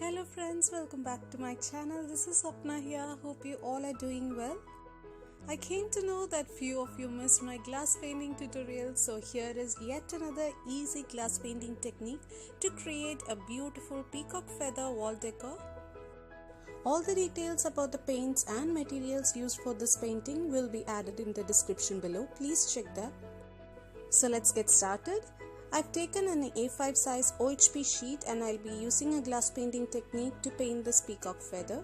Hello friends, welcome back to my channel. This is Swapna here. Hope you all are doing well. I came to know that few of you missed my glass painting tutorial, so here is yet another easy glass painting technique to create a beautiful peacock feather wall decor. All the details about the paints and materials used for this painting will be added in the description below. Please check that. So let's get started. I've taken an A5 size OHP sheet and I'll be using a glass painting technique to paint this peacock feather.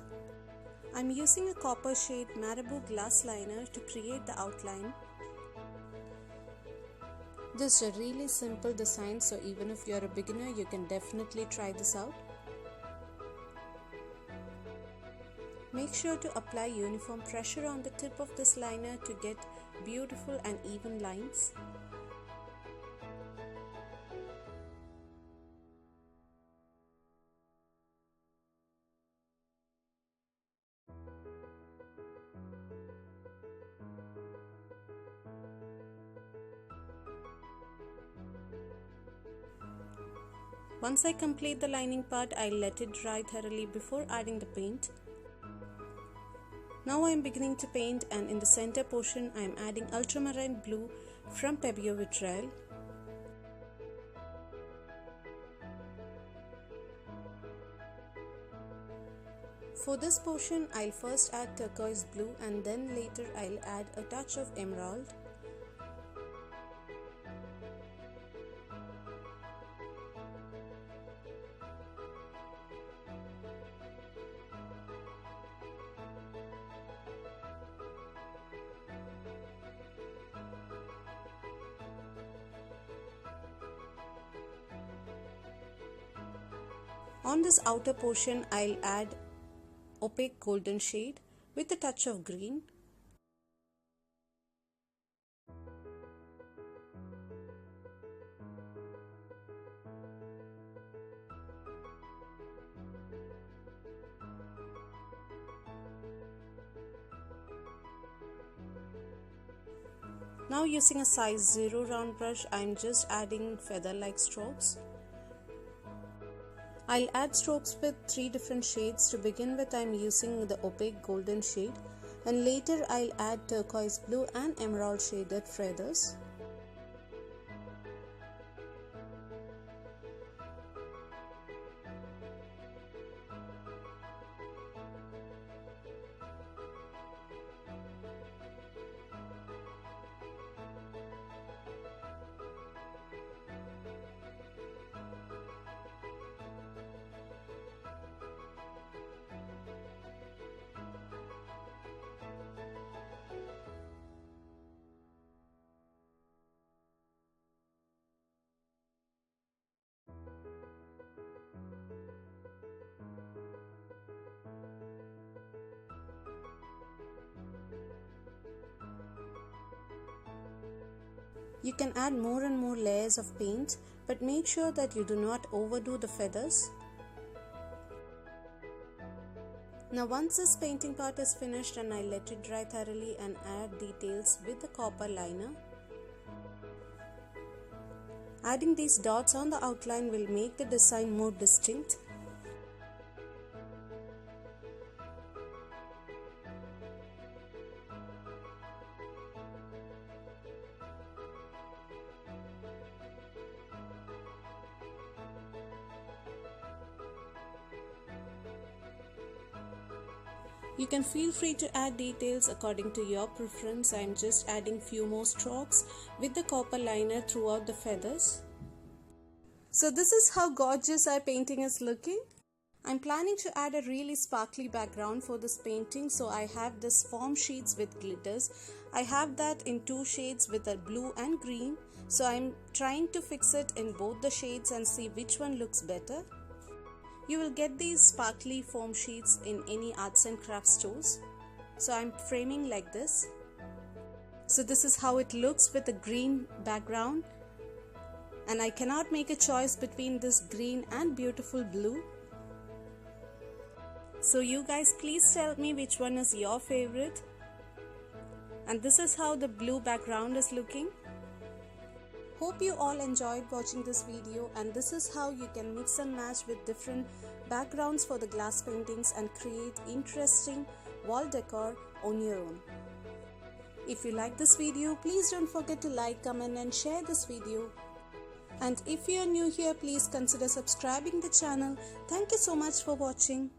I'm using a copper shade Marabu Glass liner to create the outline. This is a really simple design, so even if you're a beginner, you can definitely try this out. Make sure to apply uniform pressure on the tip of this liner to get beautiful and even lines. Once I complete the lining part, I'll let it dry thoroughly before adding the paint. Now I am beginning to paint, and in the center portion I am adding Ultramarine blue from Pebeo Vitrail. For this portion, I'll first add turquoise blue and then later I'll add a touch of emerald. On this outer portion, I'll add opaque golden shade with a touch of green. Now using a size 0 round brush, I'm just adding feather-like strokes. I'll add strokes with 3 different shades. To begin with, I'm using the opaque golden shade, and later I'll add turquoise blue and emerald shaded feathers. You can add more and more layers of paint, but make sure that you do not overdo the feathers. Now once this painting part is finished, and I let it dry thoroughly and add details with the copper liner. Adding these dots on the outline will make the design more distinct. You can feel free to add details according to your preference. I'm just adding few more strokes with the copper liner throughout the feathers. So this is how gorgeous our painting is looking. I'm planning to add a really sparkly background for this painting, so I have this foam sheets with glitters. I have that in 2 shades with a blue and green, so I'm trying to fix it in both the shades and see which one looks better. You will get these sparkly foam sheets in any arts and crafts stores. So I'm framing like this. So this is how it looks with a green background. And I cannot make a choice between this green and beautiful blue. So you guys, please tell me which one is your favorite. And this is how the blue background is looking. Hope you all enjoyed watching this video, and this is how you can mix and match with different backgrounds for the glass paintings and create interesting wall decor on your own. If you like this video, please don't forget to like, comment and share this video. And if you are new here, please consider subscribing the channel. Thank you so much for watching.